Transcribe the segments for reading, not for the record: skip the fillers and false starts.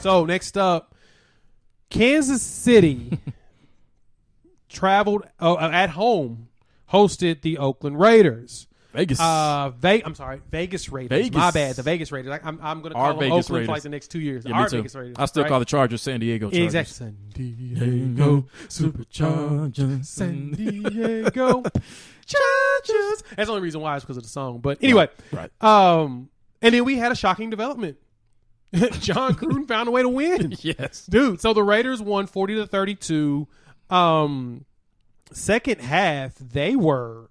So next up, Kansas City traveled at home, hosted the Oakland Raiders. Vegas. Vegas Raiders. Vegas. My bad. The Vegas Raiders. I'm going to call them Vegas Oakland Raiders. for like the next 2 years. Yeah, Our too. Vegas Raiders. I still right? call the Chargers San Diego Chargers. Exactly. San Diego Superchargers. San Diego Chargers. That's the only reason why is because of the song. But anyway. Right. And then we had a shocking development. John Gruden found a way to win. Yes. Dude, so the Raiders won 40-32. Second half, they were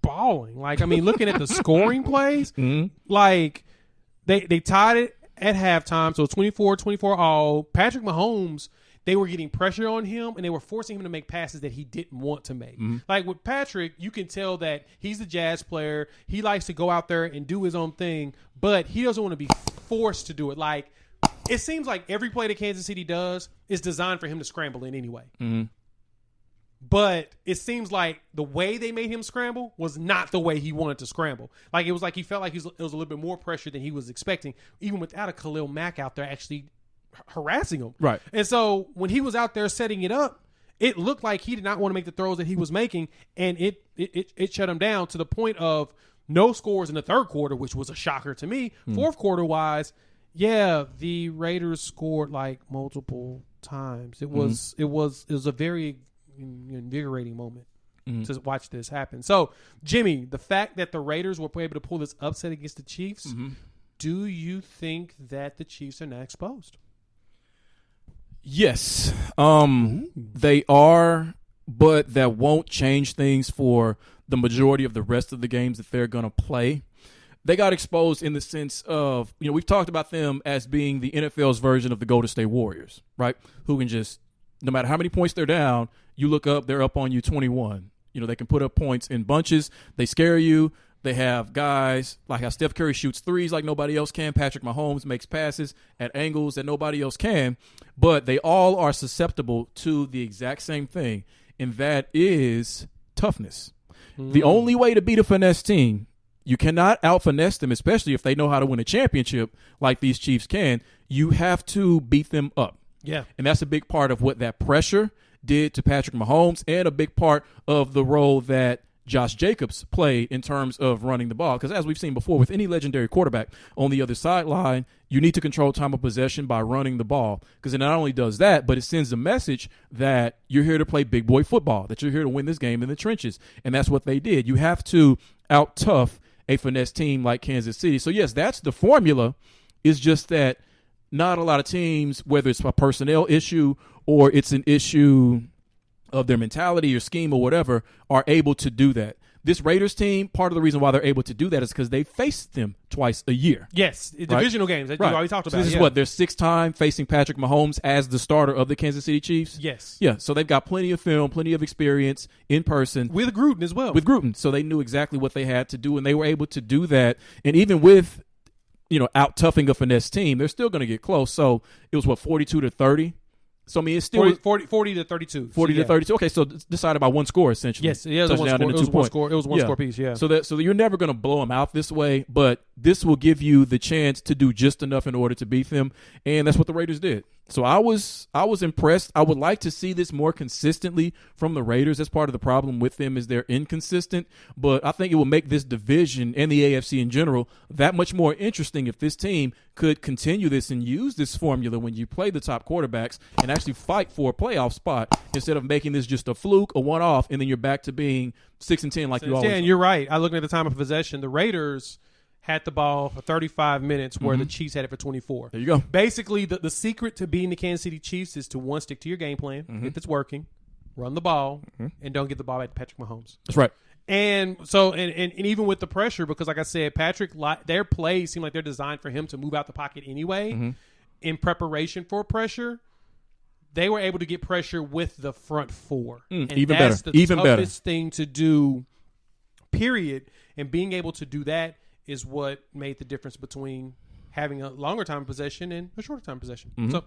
balling. Like, I mean, looking at the scoring plays, like they tied it at halftime, so 24-24 all. Patrick Mahomes, they were getting pressure on him, and they were forcing him to make passes that he didn't want to make. Like with Patrick, you can tell that he's a Jazz player. He likes to go out there and do his own thing, but he doesn't want to be forced to do it. Like, it seems like every play that Kansas City does is designed for him to scramble in anyway. But it seems like the way they made him scramble was not the way he wanted to scramble. Like, it was like he felt like it was a little bit more pressure than he was expecting, even without a Khalil Mack out there actually harassing him. Right. And so when he was out there setting it up, it looked like he did not want to make the throws that he was making, and it shut him down to the point of no scores in the third quarter, which was a shocker to me. Fourth quarter wise, yeah, the Raiders scored like multiple times. It was a very invigorating moment to watch this happen. So, Jimmy, the fact that the Raiders were able to pull this upset against the Chiefs, do you think that the Chiefs are now exposed? Yes, they are, but that won't change things for the majority of the rest of the games that they're going to play. They got exposed in the sense of, we've talked about them as being the NFL's version of the Golden State Warriors, right? Who can just, no matter how many points they're down, you look up, they're up on you 21. They can put up points in bunches. They scare you. They have guys like how Steph Curry shoots threes like nobody else can. Patrick Mahomes makes passes at angles that nobody else can. But they all are susceptible to the exact same thing, and that is toughness. The only way to beat a finesse team, you cannot out-finesse them, especially if they know how to win a championship like these Chiefs can. You have to beat them up. Yeah. And that's a big part of what that pressure did to Patrick Mahomes, and a big part of the role that Josh Jacobs played in terms of running the ball. Because as we've seen before, with any legendary quarterback on the other sideline, you need to control time of possession by running the ball. Because it not only does that, but it sends a message that you're here to play big boy football, that you're here to win this game in the trenches. And that's what they did. You have to out-tough a finesse team like Kansas City. So, yes, that's the formula. It's just that not a lot of teams, whether it's a personnel issue or it's an issue of their mentality or scheme or whatever, are able to do that. This Raiders team, part of the reason why they're able to do that is because they faced them twice a year. Yes, divisional games that you already talked about. So this is what, their sixth time facing Patrick Mahomes as the starter of the Kansas City Chiefs? Yes. Yeah, so they've got plenty of film, plenty of experience in person. With Gruden as well. With Gruden. So they knew exactly what they had to do, and they were able to do that. And even with, out-toughing a finesse team, they're still going to get close. So it was, 42-30? So, I mean, it's still 40 to 32. 40 to 32. Okay, so decided by one score, essentially. Yes, it was one score. It was one score piece, yeah. So you're never going to blow them out this way, but this will give you the chance to do just enough in order to beat them, and that's what the Raiders did. So I was impressed. I would like to see this more consistently from the Raiders. That's part of the problem with them, is they're inconsistent, but I think it will make this division and the AFC in general that much more interesting if this team could continue this and use this formula when you play the top quarterbacks and actually fight for a playoff spot instead of making this just a fluke, a one-off, and then you're back to being 6-10 like you always are. And you're right. I looked at the time of possession. The Raiders had the ball for 35 minutes where the Chiefs had it for 24. There you go. Basically, the secret to beating the Kansas City Chiefs is to, one, stick to your game plan if it's working, run the ball, and don't get the ball back to Patrick Mahomes. That's right. And so, and even with the pressure, because like I said, Patrick, their plays seem like they're designed for him to move out the pocket anyway. In preparation for pressure, they were able to get pressure with the front four. And even that's better. the Even toughest thing to do, period. And being able to do that is what made the difference between having a longer time of possession and a shorter time of possession. So